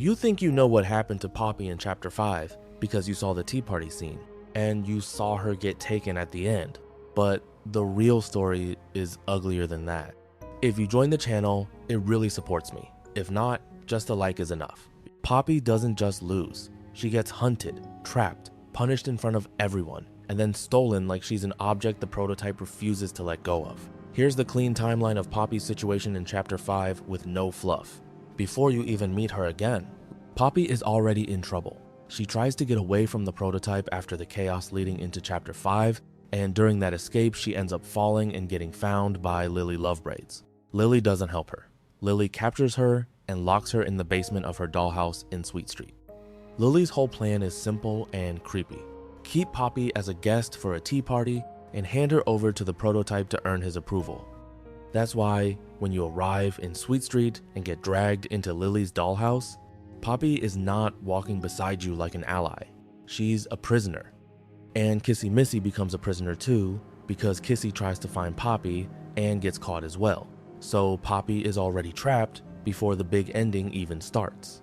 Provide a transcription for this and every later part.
You think you know what happened to Poppy in Chapter 5 because you saw the tea party scene, and you saw her get taken at the end, but the real story is uglier than that. If you join the channel, it really supports me. If not, just a like is enough. Poppy doesn't just lose. She gets hunted, trapped, punished in front of everyone, and then stolen like she's an object the prototype refuses to let go of. Here's the clean timeline of Poppy's situation in Chapter 5 with no fluff. Before you even meet her again, Poppy is already in trouble. She tries to get away from the prototype after the chaos leading into Chapter 5, and during that escape she ends up falling and getting found by Lily Lovebraids. Lily doesn't help her. Lily captures her and locks her in the basement of her dollhouse in Sweet Street. Lily's whole plan is simple and creepy. Keep Poppy as a guest for a tea party and hand her over to the prototype to earn his approval. That's why when you arrive in Sweet Street and get dragged into Lily's dollhouse, Poppy is not walking beside you like an ally. She's a prisoner. And Kissy Missy becomes a prisoner too because Kissy tries to find Poppy and gets caught as well. So Poppy is already trapped before the big ending even starts.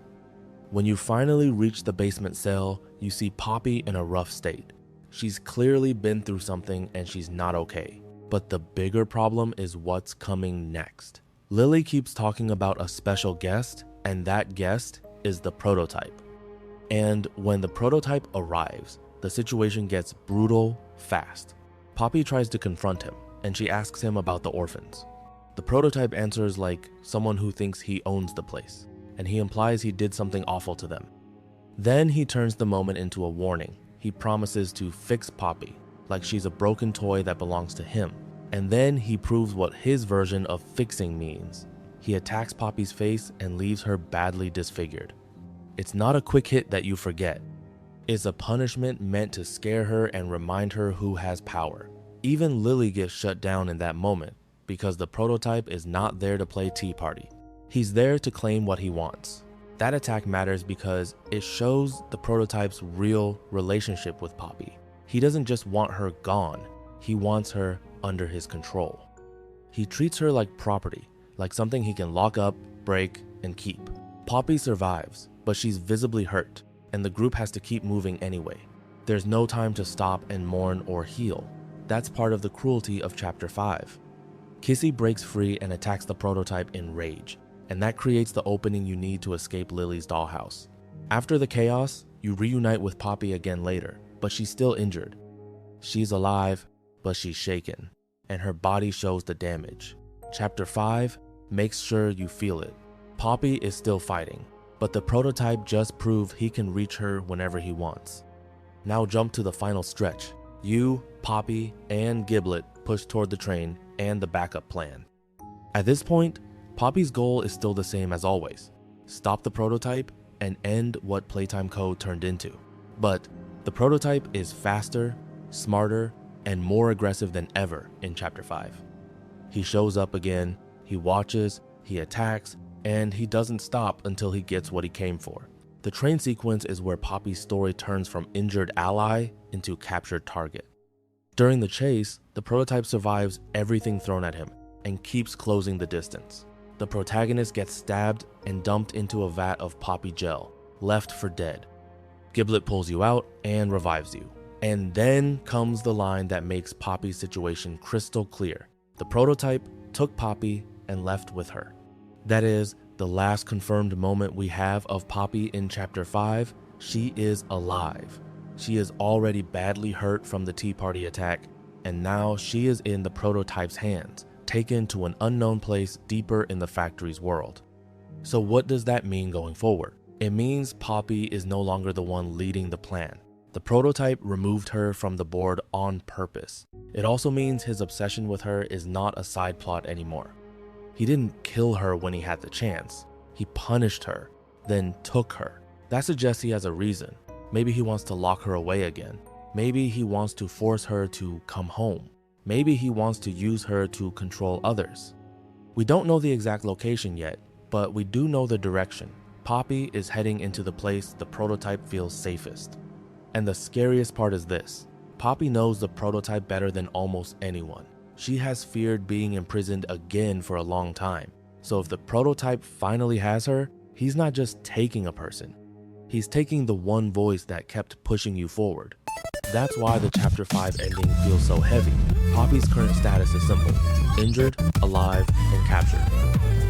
When you finally reach the basement cell, you see Poppy in a rough state. She's clearly been through something and she's not okay. But the bigger problem is what's coming next. Lily keeps talking about a special guest, and that guest is the prototype. And when the prototype arrives, the situation gets brutal fast. Poppy tries to confront him, and she asks him about the orphans. The prototype answers like someone who thinks he owns the place, and he implies he did something awful to them. Then he turns the moment into a warning. He promises to fix Poppy, like she's a broken toy that belongs to him. And then he proves what his version of fixing means. He attacks Poppy's face and leaves her badly disfigured. It's not a quick hit that you forget. It's a punishment meant to scare her and remind her who has power. Even Lily gets shut down in that moment because the prototype is not there to play tea party. He's there to claim what he wants. That attack matters because it shows the prototype's real relationship with Poppy. He doesn't just want her gone, he wants her under his control. He treats her like property, like something he can lock up, break, and keep. Poppy survives, but she's visibly hurt, and the group has to keep moving anyway. There's no time to stop and mourn or heal. That's part of the cruelty of Chapter 5. Kissy breaks free and attacks the prototype in rage, and that creates the opening you need to escape Lily's dollhouse. After the chaos, you reunite with Poppy again later, but she's still injured. She's alive, but she's shaken, and her body shows the damage. Chapter 5 makes sure you feel it. Poppy is still fighting, but the prototype just proved he can reach her whenever he wants. Now jump to the final stretch. You, Poppy, and Giblet push toward the train and the backup plan. At this point, Poppy's goal is still the same as always. Stop the prototype and end what Playtime Code turned into. But the prototype is faster, smarter, and more aggressive than ever in Chapter 5. He shows up again, he watches, he attacks, and he doesn't stop until he gets what he came for. The train sequence is where Poppy's story turns from injured ally into captured target. During the chase, the prototype survives everything thrown at him and keeps closing the distance. The protagonist gets stabbed and dumped into a vat of Poppy gel, left for dead. Giblet pulls you out and revives you. And then comes the line that makes Poppy's situation crystal clear. The prototype took Poppy and left with her. That is the last confirmed moment we have of Poppy in Chapter 5. She is alive. She is already badly hurt from the Tea Party attack, and now she is in the prototype's hands, taken to an unknown place deeper in the factory's world. So what does that mean going forward? It means Poppy is no longer the one leading the plan. The prototype removed her from the board on purpose. It also means his obsession with her is not a side plot anymore. He didn't kill her when he had the chance. He punished her, then took her. That suggests he has a reason. Maybe he wants to lock her away again. Maybe he wants to force her to come home. Maybe he wants to use her to control others. We don't know the exact location yet, but we do know the direction. Poppy is heading into the place the prototype feels safest. And the scariest part is this. Poppy knows the prototype better than almost anyone. She has feared being imprisoned again for a long time. So if the prototype finally has her, he's not just taking a person, he's taking the one voice that kept pushing you forward. That's why the Chapter 5 ending feels so heavy. Poppy's current status is simple: injured, alive, and captured.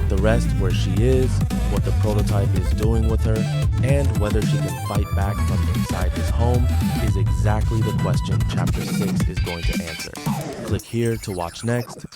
The rest, where she is, what the prototype is doing with her, and whether she can fight back from inside his home, is exactly the question Chapter 6 is going to answer. Click here to watch next.